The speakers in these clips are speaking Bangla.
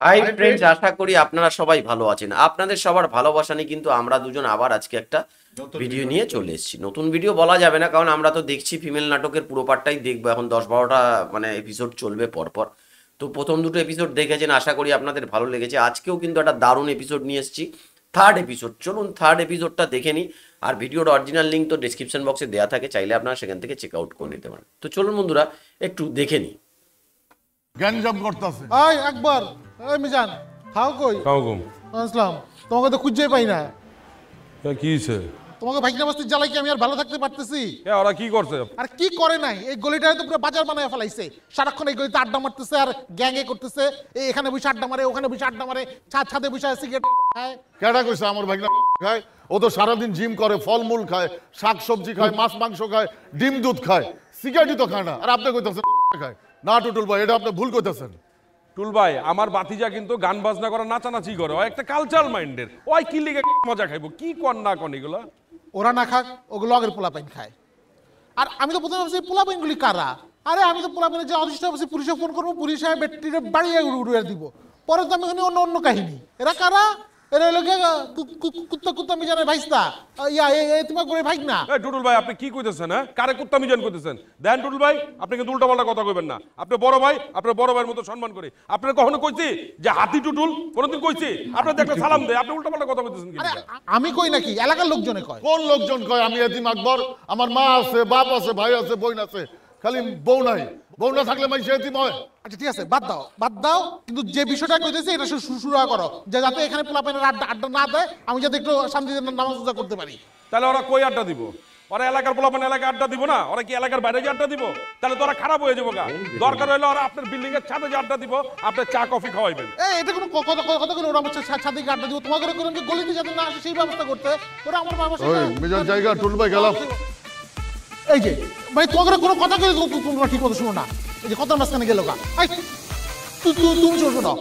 হাই ফ্রেন্ডস, আশা করি আপনারা সবাই ভালো আছেন। আপনাদের সবার ভালোবাসা নিয়ে কিন্তু আমরা দুজন আবার আজকে একটা ভিডিও নিয়ে চলে এসেছি। নতুন ভিডিও বলা যাবে না, কারণ আমরা তো দেখছি ফিমেল নাটকের পুরো পার্টটাই দেখবো। এখন 10-12টা মানে এপিসোড চলবে পরপর। তো প্রথম দুটো এপিসোড দেখেছেন, আশা করি আপনাদের ভালো লেগেছে। আজকেও কিন্তু একটা দারুণ এপিসোড নিয়ে এসেছি, থার্ড এপিসোড। চলুন থার্ড এপিসোডটা দেখে নিই। আর ভিডিওর অরিজিনাল লিঙ্ক তো ডিসক্রিপশন বক্সে দেওয়া থাকে, চাইলে আপনারা সেখান থেকে চেক আউট করে নিতে পারেন। তো চলুন বন্ধুরা একটু দেখে নিই। গ্যাঞ্জাম করতেছে। আয় একবার এই মিজান খাও কই কাউকুম আসলাম তোমাকে তো খুঁজেই পাই না। কি হয়েছে? তোমাকে ভাইকনা বস্তির জ্বালাই কি আমি আর ভালো থাকতে পারতেছি? ওরা কি করছে? আর কি করে নাই, এই গলিটায় তো পুরো বাজার বানায় ফেলাইছে। সারাক্ষণ এই গলিতে আড্ডা মারতেছে আর গ্যাংয়ে করতেছে। এই এখানে বসে আড্ডা মারে, ওখানে বসে আড্ডা মারে, ছাদে বসে সিগারেট খায়। কেডা কইছে আমার ভাগনা খায়? ও তো সারাদিন জিম করে, ফলমূল খায়, শাক সবজি খায়, মাছ মাংস খায়, ডিম দুধ খায়, সিগারেটই তো খায় না। আর আপনি কইতাছেন খায় না? টুটুল ভাই, এটা আপনি ভুল কইতাছেন। টুল ভাই, আমার বাতিজা কিন্তু গান বাজনা করে, নাচানাচি করে। ও একটা কালচারাল মাইন্ডের। ওই কি লিগে মজা খাইবো? কি কর না কন এগুলা? ওরা না খাক, ওগুলো আগের পোলাপাইন খায়। আর আমি তো প্রথমে ভাবছি পোলাপাইনগুলি কারা। আরে আমি তো পোলাপাইনের যে অদৃষ্ট ভাবছি পুলিশে ফোন করবো, পুলিশে ব্যাটারিটা বাড়িয়ে উড়িয়ে দিব। পরে তো আমি ওখানে অন্য অন্য কাহিনী। এরা কারা? এরা হলো কুত্তা কুত্তা মিজানের ভাইস্তা। তোমার করে ভাই না। এই টুটুল ভাই, আপনি কি কইতেছেন? হ্যাঁ, কারে কুত্তা মিজান কইতেছেন? দেন টুটুল ভাই, আপনি কিন্তু উল্টাপাল্টা কথা কইবেন না। আপনি বড় ভাই, আপনার বড় ভাইয়ের মতো সম্মান করি। আপনার কখনো কইছি যে হাতি টুটুল? কোনোদিন কইছি? আপনি দেখলে সালাম দেয়, আপনি উল্টাপাল্টা কথা কইতেছেন কি? আরে আমি কই নাকি, এলাকার লোকজনে কয়। কোন লোকজন কয় আমি এতিম আকবর? আমার মা আছে, বাপ আছে, ভাই আছে, বোন আছে, খালি বউ নাই। বউ না থাকলে মাই সে এতিম হয়? আচ্ছা ঠিক আছে, বাদ দাও বাদ দাও, কিন্তু যে বিষয়টা কইতেছি এটা শুরু করো, যে যাতে এখানে পোলাপাইনের আড্ডা আড্ডা না দেয়, আমি যাতে একটু শান্তিতে নামাজ রোজা করতে পারি। তাহলে ওরা কই আড্ডা দিব? ওরা এলাকার পোলাপান এলাকায় আড্ডা দিব না? ওরা কি এলাকার বাইরে গিয়ে আড্ডা দিব? তাহলে তো ওরা খারাপ হয়ে যাবো গা। দরকার হইলে ওরা আপনার বিল্ডিং এর ছাদে যে আড্ডা দিব, আপনার চা কফি খাওয়াইবেন। এটা কোনো কথা করে ওরা আমার ছাদে আড্ডা দিব, তোমাকে করে কি গলিতে যাতে না আসে সেই ব্যবস্থা করতে। ওরা আমার বাবার ওই মিজান জায়গা টুল ভাই গেলাম। এই যে ভাই তোমাকে কোনো কথা কই তোমরা ঠিক মতো শুনো না। এই যে কথার মাঝখানে গেল কা, তুমি চলছো না।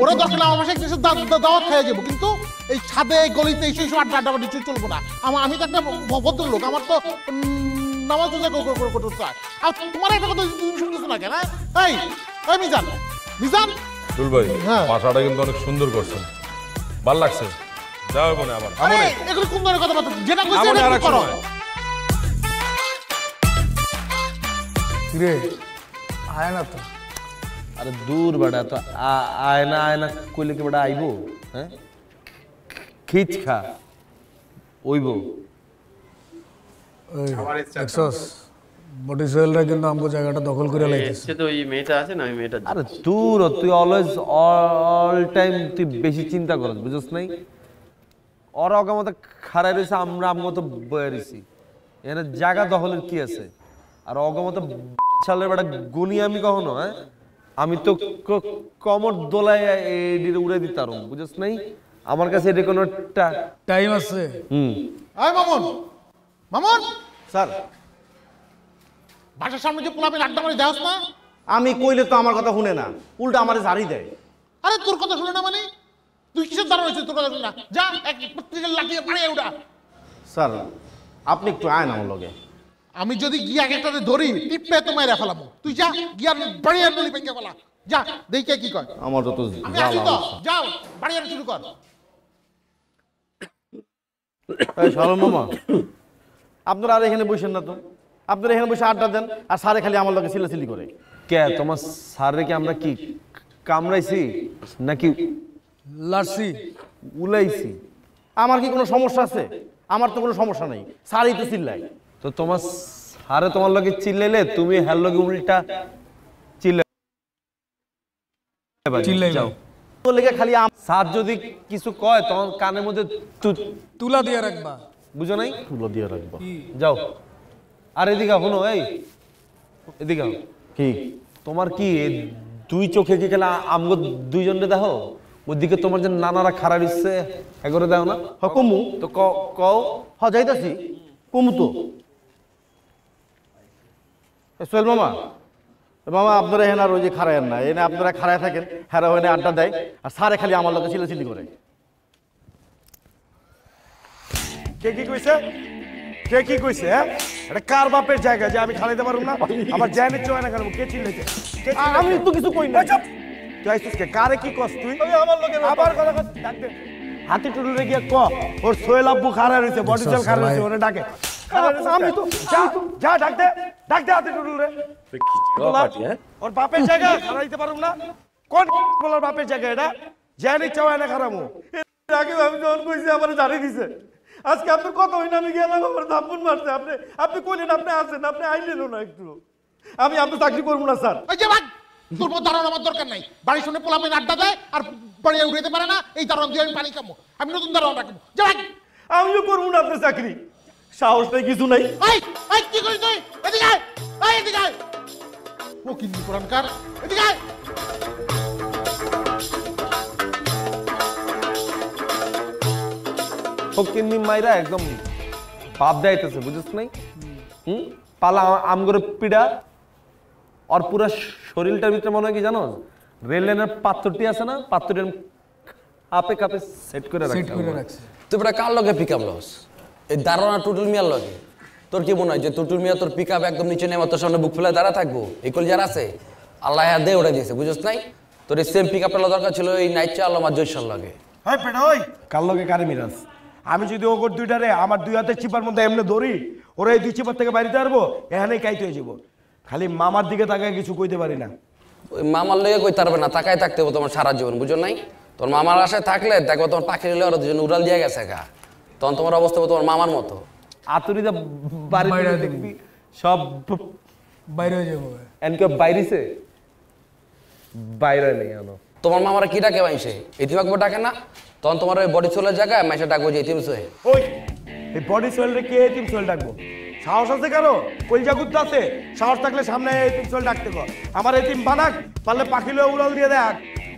ওরা দরকার আমার বাসায় কিছু দাওয়াত খেয়ে যাবো, কিন্তু এই ছাদে গলিতে এই সব আড্ডা আড্ডা চলবো না। আমি তো একটা ভদ্রলোক, আমার তো নামাজ রোজা করতে চাই। আর তোমার একটা কথা তুমি শুনতেছো না কেন? এই এই মিজান মিজান টুল ভাই, হ্যাঁ। ভাষাটা কিন্তু অনেক সুন্দর করছেন, ভাল লাগছে। যাও মনে আবার আমনে এগুলো কোন ধরনের কথা বলছো? যেটা কইছি আমনে এটা আরেক করো। সময়। রে আয় না তো। अरे दूर बड़ा तो आयना आयना कोई लेके बड़ा आईबो हैं खींच खा ओइबो দেখছস বডিসেলরা কিন্তু আমগো জায়গাটা দখল করে লাইতেছে। সে তো এই মেয়েটা আছে না, ওই মেয়েটা। अरे दूर তুই অলওয়েজ অল টাইম তুই বেশি চিন্তা করছ, বুঝছস নাই? ওর অগমত খারাই রইছে, আমরা আমগো তো বয়ে রইছি। এখানে জায়গা দখলের কি আছে? আর অগমত শালের বড় গুনি আমি কখনো, হ্যাঁ আমি তো কমর দোলায় এডির উড়ে দিতাম, বুঝছস নাই? আমার কাছে এটা কোনো টাইম আছে। এই মামুন মামুন স্যার, বাসার সামনে যে পোলাপাইন আড্ডা মারি দেওস না? আমি কইলে তো আমার কথা শুনে না, উল্টা আমারে ঝাড়ি দেয়। আরে তোর কথা শুনে না মানে? তুই কিসের দাঁড়া হয়েছিস? তোর কথা শুনে না? যা এক প্রত্যেকের লাঠিয়ে বাড়িয়ে উঠা। স্যার, আপনি একটু আয়েন আমার লগে। আমি যদি গিয়া একটাতে ধরি টিপে তো মাইরা ফেলামু। তুই যা গিয়া বাড়িয়ে নলি পেঙ্গে ফেলা। যা দেখে কি কয়। আমার যত আমি আসি তো, যাও বাড়িয়ে শুরু কর। এই শালম মামা, আপনারা আর এখানে বসেন না তো। আপনারা এখানে বসে আড্ডা দেন, আর স্যারে খালি আমার লগে চিল্লাচিল্লি করে। কে তোমার স্যারে কি আমরা কি কামড়াইছি নাকি লার্সি উলাইছি? আমার কি কোনো সমস্যা আছে? আমার তো কোনো সমস্যা নেই, স্যারই তো চিল্লাই। তো তোমার সারে তোমার লগে চিল্লাইলে তুমি হের লগে উল্টা চিল্লাই যাও। তো লেগে খালি স্যার যদি কিছু কয় তখন কানের মধ্যে তুলা দিয়ে রাখবা, বুঝো নাই? তুলো দিয়ে রাখবো। যাও। আর এদিকে শোনো, এই এদিকে কি তোমার কি দুই চোখে কি খেলা আমগো দুইজনে দেখো? ওইদিকে তোমার যে নানারা খারাপ দিচ্ছে এগরে দাও না? কমু তো কও। যাইতাছি কমু তো। সোহেল মামা, মামা আপনারা এখানে আর ওই যে খারায়েন না, এনে আপনারা খারায় থাকেন, হ্যাঁ ওখানে আড্ডা দেয়, আর স্যারে খালি আমার লোকে চিল্লাচিল্লি করে। কে কি কইছে? কে কি কইছে? হ্যাঁ, এটা কার বাপের জায়গা যে আমি খালাইতে পারবো না? আমার জায়নের চয় না কেন? কে চিল্লাইছে? আমি তো কিছু কই না। তুই আইছিস কে কারে কি কস তুই আমার লোকে আবার কথা কস ডাক দে হাতি টুটুলে গিয়ে ক ওর সোহেল আব্বু খাড়া রইছে বডি সেল খাড়া রইছে ওরে ডাকে আমি তো যা ডাক দে হাতি টুটুলে ওর বাপের জায়গা খাড়াইতে পারুম না কোন বলার বাপের জায়গা এটা জানি চাওয়া না খারামু আগে আমি যখন কইছি আমার জানিয়ে দিছে আজকে আপনার কথা হই না আমি গেলাম আমার থাপ্পড় মারছে আপনি কইলেন আপনি আসেন আপনি আইলেনও না একটু আমি আপনার চাকরি করবো না স্যার ওই যে ভাই তোর মতো দারোয়ান আমার দরকার নাই বাড়ির সামনে পোলাপাইন আড্ডা দেয় আর বাড়ি উঠাতে পারে না এই দারোয়ান দিয়ে আমি পানি খাবো আমি নতুন দারোয়ান রাখবো যা ভাই আমিও করবো না আপনার চাকরি সাহস নাই কিছু নাই এই কি করিস তুই এদিকে আয় এদিকে আয় ও কিন্নি পুরানকার এদিকে আয় ফকিন্নি মাইরা একদম বাপ দেয়াইতেছে বুঝছিস নাই পালা আম করে পিড়া আর পুরো শরীরটার ভিতরে মনে হয় কি জানো রেল লাইনের পাত্রটি আছে না পাত্রটি আপে কাপে সেট করে রাখছে তুই বেটা কার লগে পিকআপ লস এই দারোয়ান টুটুল মিয়ার লগে তোর কি মনে হয় যে টুটুল মিয়া তোর পিকআপ একদম নিচে নেমে তোর সামনে বুক ফেলে দাঁড়া থাকবো এই কল যারা আছে আল্লাহ দে ওটা দিয়েছে বুঝছিস নাই তোর এই সেম পিকআপটা দরকার ছিল এই নাইচা আলম আর জয়সাল লাগে হাই পেটা ওই কার লগে কারে মিরাস আমি যদি ওগর দুইটারে আমার দুই হাতের চিপার মধ্যে এমনি ধরি ওরা এই দুই চিপার থেকে বাড়িতে পারবো এখানেই কাইতে হয়ে যাবো খালি মামার দিকে তাকায় কিছু কইতে পারি না ওই মামার লেগে কই পারবে না তাকাই থাকতে হবে তোমার সারা জীবন বুঝো নাই তোর মামার আশায় থাকলে দেখো তোমার পাখি রেলে ওরা দুজন উড়াল দিয়ে গেছে গা তখন তোমার অবস্থা হবে তোমার মামার মতো আতুরিদা বাড়িতে দেখবি সব বাইরে হয়ে যাবো এনকে বাইরেছে বাইরে নেই আনো তোমার মামারা কি ডাকে মাইসে ইতিবাকবো ডাকে না তখন তোমার ওই বডি চলে জায়গায় মাইসে ডাকবো যে ইতিম সোহে ওই এই বডি সোয়েলরে কে এতিম সোয়েল ডাকবো সাহস আছে কারো কলজা গুদ্ধ আছে সাহস থাকলে সামনে এতিম সোয়েল ডাকতে কর আমার এতিম বানাক পারলে পাখি লয়ে উড়াল দিয়ে দেখ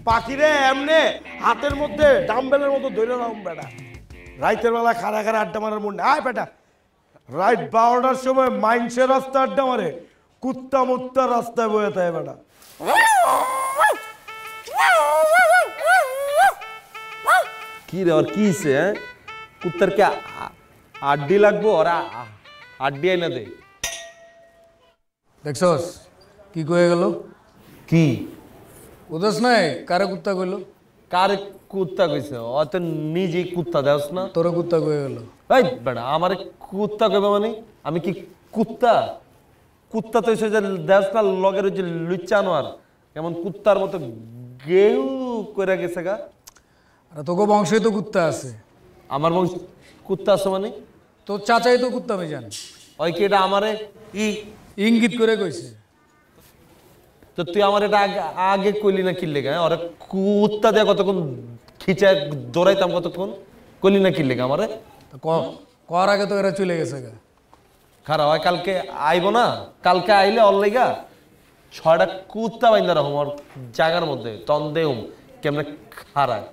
পাখিরে এমনে হাতের মধ্যে ডাম্বেলের মতো ধরে রাখুন বেটা রাইতের বেলা খাড়া খাড়া আড্ডা মারার মন আয় বেটা রাইট 12টার সময় মাইন্সের রাস্তা আড্ডা মারে কুত্তা মুত্তা রাস্তায় বয়ে থাকে বেটা কি রে আর কি হইছে হ্যাঁ কুত্তার কে আড্ডি লাগবো আর আড্ডি আইনা দে দেখছস কি কয়ে গেল কি উদস নাই কারে কুত্তা কইলো কারে কুত্তা কইছে ও তো নিজেই কুত্তা দেওস না তোর কুত্তা কয়ে গেল এই বেটা আমারে কুত্তা কইবে মানে আমি কি কুত্তা কুত্তা তো এসে যে দেওস না লগের ওই যে লুচ্চা আনোয়ার এমন কুত্তার মতো গেউ করে গেছে গা আর তোকে বংশে তো কুত্তা আছে আমার বংশ কুত্তা আছে মানে তোর চাচাই তো কুত্তা আমি জানি ওই কি এটা আমারে ইঙ্গিত করে কইছে তো তুই আমার এটা আগে কইলি না কিনলে গা ওরে কুত্তা দিয়ে কতক্ষণ খিচা দৌড়াইতাম কতক্ষণ কইলি না কিনলে গা আমারে কর আগে তো এরা চলে গেছে গা খারাপ হয় কালকে আইব না কালকে আইলে অল লাইগা 6টা কুত্তা বাইন্দা রাখুম ওর জায়গার মধ্যে তন দেউম কেমনে খারায়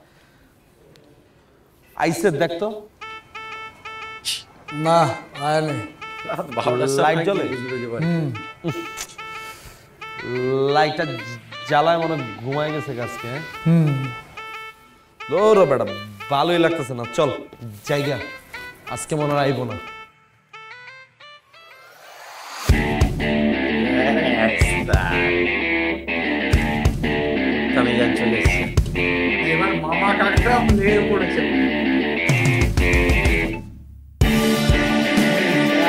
আইসে দেখতো না আয় নেই লাইট জ্বলে লাইটটা জ্বালায় মনে ঘুমায় গেছে গাছকে দৌড়ো বেটা ভালোই লাগতেছে না চল জায়গা আজকে মনে হয় আইব না কামিয়ান চলে এসছে এবার মামা কাকটা লেগে পড়েছে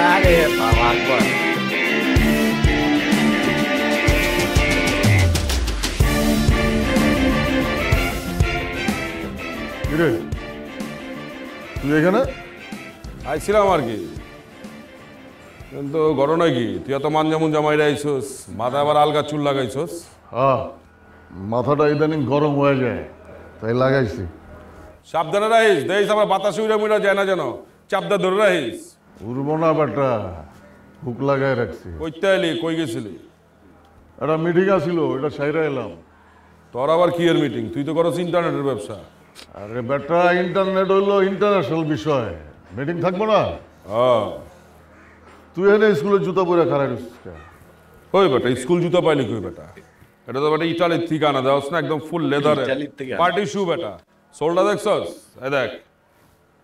আরে বাবা একবার কিরে তুই এখানে আইছিলাম আর কি কিন্তু ঘটনা কি তুই এত মানজামুন জামাইরা আইসোস মাথায় আবার আলগা চুল লাগাইছোস হ্যাঁ মাথাটা ইদানিং গরম হয়ে যায় তাই লাগাইছি সাবধানে রাখিস দেখিস আবার বাতাস উড়ে মুড়ে যায় না যেন চাপদা ধরে রাখিস উড়বো না বেটা হুক লাগাই রাখছি কইতে আইলি কই গেছিলি একটা মিটিং আসিল এটা সাইরা এলাম তোর আবার কি এর মিটিং তুই তো করস ইন্টারনেটের ব্যবসা আরে বেটা ইন্টারনেট হইলো ইন্টারন্যাশনাল বিষয় মিটিং থাকবো না হ্যাঁ তুই এনে স্কুলে জুতা পরে খারাই রয়েছিস ওই বেটা স্কুল জুতা পাইলি কই বেটা এটা তো বেটা ইটালির থেকে আনা দেওয়াস না একদম ফুল লেদারের পার্টি শু বেটা সোলটা দেখছস এই দেখ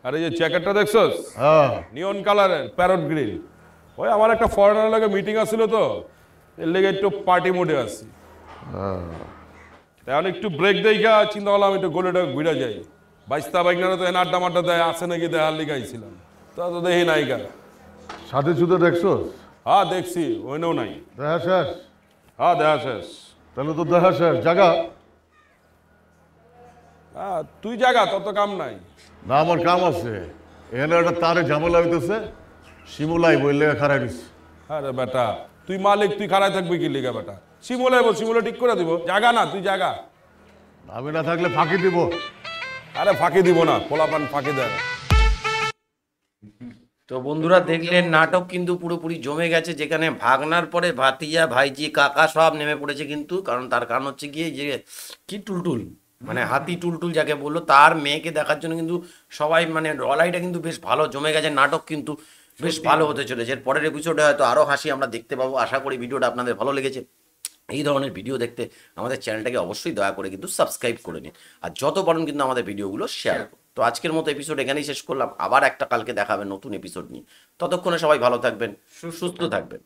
আর এই যে জ্যাকেটটা দেখছস হ্যাঁ নিয়ন কালারের প্যারট গ্রিন ওই আমার একটা ফরেনার লাগে মিটিং আসছিল তো এর লেগে একটু পার্টি মোডে আসছি এখন একটু ব্রেক দেখা চিন্তা করলাম একটু গোলেটা ঘুরে যাই। বাইস্তা বাইকনারা তো এনে আড্ডা মাড্ডা দেয়, আছে নাকি দেখার লিগাইছিলাম, তা তো দেখি নাই গা। সাথে সুদে দেখছো? হ্যাঁ দেখছি, ওইনেও নাই। দেখা শেষ? হ্যাঁ দেখা শেষ। তাহলে তো দেখা শেষ, জায়গা তুই জায়গা, তোর তো কাম নাই। না আমার কাম আছে, এখানে একটা তারে ঝামেলা হইতেছে, শিমুলাই বললে খারাই দিস। আরে বেটা তুই মালিক, তুই খারাই থাকবি কি লিগা বেটা? শিমুলে শিমুলে ঠিক করে দিব, জায়গা না তুই জায়গা। আমি না থাকলে ফাঁকি দিব। আরে ফাঁকি দিব না, পোলাপান ফাঁকি দেয়। তো বন্ধুরা দেখলেন নাটক কিন্তু পুরোপুরি জমে গেছে, যেখানে ভাগনার পরে ভাতিজা ভাইজি কাকা সব নেমে পড়েছে কিন্তু, তার কারণ হচ্ছে গিয়ে যে কি টুলটুল মানে হাতি টুলটুল যাকে বললো তার মেয়েকে দেখার জন্য কিন্তু সবাই মানে লড়াইটা কিন্তু বেশ ভালো জমে গেছে। নাটক কিন্তু বেশ ভালো হতে চলেছে। এর পরের এপিসোডে হয়তো আরও হাসি আমরা দেখতে পাবো। আশা করি ভিডিওটা আপনাদের ভালো লেগেছে। এই ধরনের ভিডিও দেখতে আমাদের চ্যানেলটাকে অবশ্যই দয়া করে কিন্তু সাবস্ক্রাইব করে নিন, আর যত পারেন কিন্তু আমাদের ভিডিওগুলো শেয়ার করুন। তো আজকের মতো এপিসোড এখানেই শেষ করলাম, আবার একটা কালকে দেখাবেন নতুন এপিসোড নিয়ে। ততক্ষণে সবাই ভালো থাকবেন, সুস্থ থাকবেন।